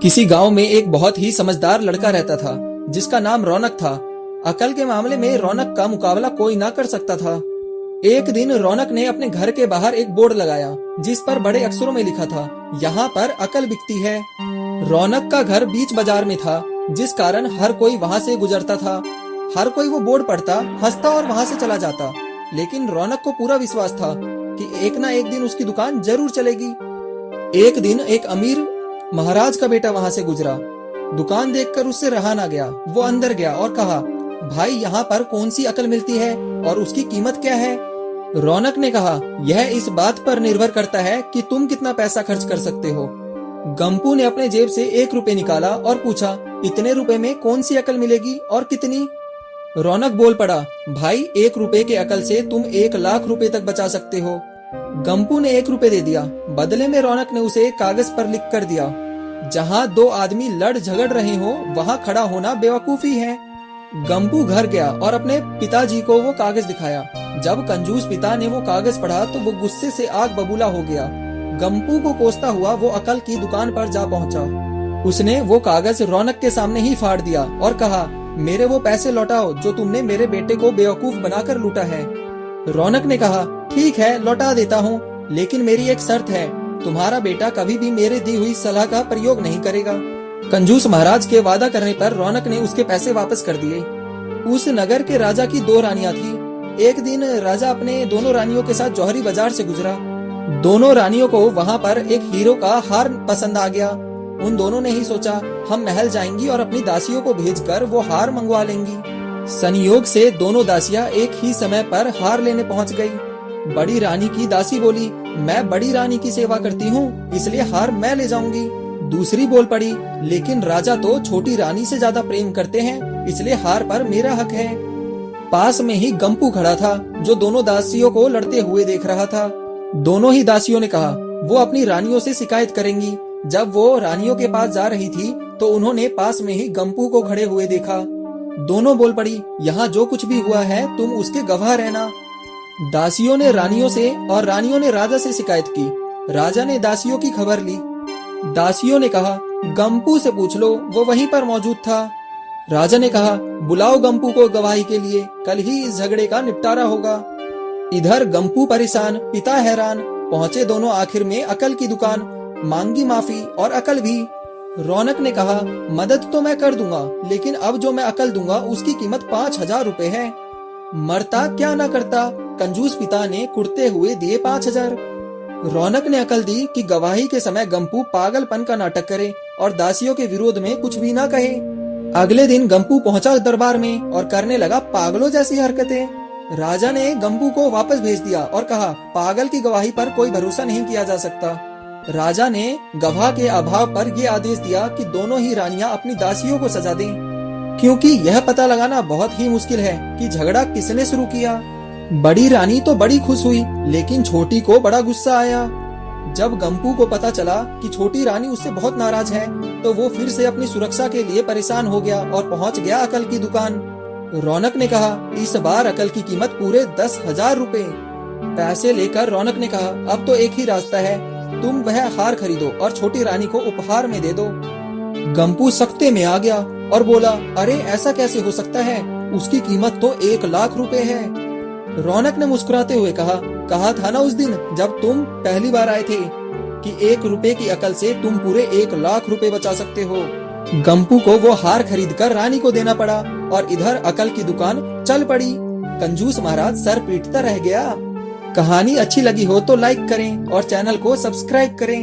किसी गांव में एक बहुत ही समझदार लड़का रहता था जिसका नाम रौनक था। अकल के मामले में रौनक का मुकाबला कोई ना कर सकता था। एक दिन रौनक ने अपने घर के बाहर एक बोर्ड लगाया जिस पर बड़े अक्षरों में लिखा था, यहाँ पर अकल बिकती है। रौनक का घर बीच बाजार में था जिस कारण हर कोई वहाँ से गुजरता था। हर कोई वो बोर्ड पढ़ता, हंसता और वहाँ से चला जाता। लेकिन रौनक को पूरा विश्वास था कि एक ना एक दिन उसकी दुकान जरूर चलेगी। एक दिन एक अमीर महाराज का बेटा वहां से गुजरा। दुकान देखकर उससे रहा ना गया। वो अंदर गया और कहा, भाई यहाँ पर कौन सी अकल मिलती है और उसकी कीमत क्या है? रौनक ने कहा, यह इस बात पर निर्भर करता है कि तुम कितना पैसा खर्च कर सकते हो। गंपू ने अपने जेब से 1 रुपए निकाला और पूछा, इतने रुपए में कौन सी अकल मिलेगी और कितनी? रौनक बोल पड़ा, भाई 1 रुपए के अकल से तुम 1 लाख रुपए तक बचा सकते हो। गंपू ने 1 रुपए दे दिया। बदले में रौनक ने उसे कागज पर लिख कर दिया, जहाँ 2 आदमी लड़ झगड़ रहे हो वहाँ खड़ा होना बेवकूफी है। गंपू घर गया और अपने पिताजी को वो कागज दिखाया। जब कंजूस पिता ने वो कागज पढ़ा तो वो गुस्से से आग बबूला हो गया। गंपू को कोसता हुआ वो अकल की दुकान पर जा पहुंचा। उसने वो कागज रौनक के सामने ही फाड़ दिया और कहा, मेरे वो पैसे लौटाओ जो तुमने मेरे बेटे को बेवकूफ बनाकर लूटा है। रौनक ने कहा, ठीक है लौटा देता हूँ, लेकिन मेरी एक शर्त है, तुम्हारा बेटा कभी भी मेरे दी हुई सलाह का प्रयोग नहीं करेगा। कंजूस महाराज के वादा करने पर रौनक ने उसके पैसे वापस कर दिए। उस नगर के राजा की 2 रानियां थी। एक दिन राजा अपने दोनों रानियों के साथ जौहरी बाजार से गुजरा। दोनों रानियों को वहाँ पर एक हीरो का हार पसंद आ गया। उन दोनों ने ही सोचा, हम महल जाएंगी और अपनी दासियों को भेजकर वो हार मंगवा लेंगी। संयोग से दोनों दासियां एक ही समय पर हार लेने पहुंच गई। बड़ी रानी की दासी बोली, मैं बड़ी रानी की सेवा करती हूँ, इसलिए हार मैं ले जाऊंगी। दूसरी बोल पड़ी, लेकिन राजा तो छोटी रानी से ज्यादा प्रेम करते हैं, इसलिए हार पर मेरा हक है। पास में ही गंपू खड़ा था जो दोनों दासियों को लड़ते हुए देख रहा था। दोनों ही दासियों ने कहा वो अपनी रानियों से शिकायत करेंगी। जब वो रानियों के पास जा रही थी तो उन्होंने पास में ही गंपू को खड़े हुए देखा। दोनों बोल पड़ी, यहाँ जो कुछ भी हुआ है तुम उसके गवाह रहना। दासियों ने रानियों से और रानियों ने राजा से शिकायत की। राजा ने दासियों की खबर ली। दासियों ने कहा, गंपू से पूछ लो, वो वहीं पर मौजूद था। राजा ने कहा, बुलाओ गंपू को गवाही के लिए, कल ही इस झगड़े का निपटारा होगा। इधर गंपू परेशान, पिता हैरान। पहुंचे दोनों आखिर में अकल की दुकान। मांगी माफी और अकल भी। रौनक ने कहा, मदद तो मैं कर दूंगा, लेकिन अब जो मैं अकल दूंगा उसकी कीमत 5000 रुपए है। मरता क्या ना करता, कंजूस पिता ने कुड़ते हुए दिए 5000। रौनक ने अकल दी कि गवाही के समय गंपू पागलपन का नाटक करे और दासियों के विरोध में कुछ भी ना कहे। अगले दिन गंपू पहुंचा दरबार में और करने लगा पागलों जैसी हरकतें। राजा ने गंपू को वापस भेज दिया और कहा, पागल की गवाही पर कोई भरोसा नहीं किया जा सकता। राजा ने गवाह के अभाव पर यह आदेश दिया कि दोनों ही रानियां अपनी दासियों को सजा दें, क्योंकि यह पता लगाना बहुत ही मुश्किल है कि झगड़ा किसने शुरू किया। बड़ी रानी तो बड़ी खुश हुई, लेकिन छोटी को बड़ा गुस्सा आया। जब गंपू को पता चला कि छोटी रानी उससे बहुत नाराज है, तो वो फिर से अपनी सुरक्षा के लिए परेशान हो गया और पहुंच गया अकल की दुकान। रौनक ने कहा, इस बार अकल की कीमत पूरे 10,000 रुपए। पैसे लेकर रौनक ने कहा, अब तो एक ही रास्ता है, तुम वह हार खरीदो और छोटी रानी को उपहार में दे दो। गंपू सख्ते में आ गया और बोला, अरे ऐसा कैसे हो सकता है, उसकी कीमत तो 1 लाख रुपए है। रौनक ने मुस्कुराते हुए कहा था ना उस दिन जब तुम पहली बार आए थे कि 1 रुपए की अकल से तुम पूरे 1 लाख रुपए बचा सकते हो। गंपू को वो हार खरीदकर रानी को देना पड़ा और इधर अकल की दुकान चल पड़ी। कंजूस महाराज सर पीटता रह गया। कहानी अच्छी लगी हो तो लाइक करें और चैनल को सब्सक्राइब करें।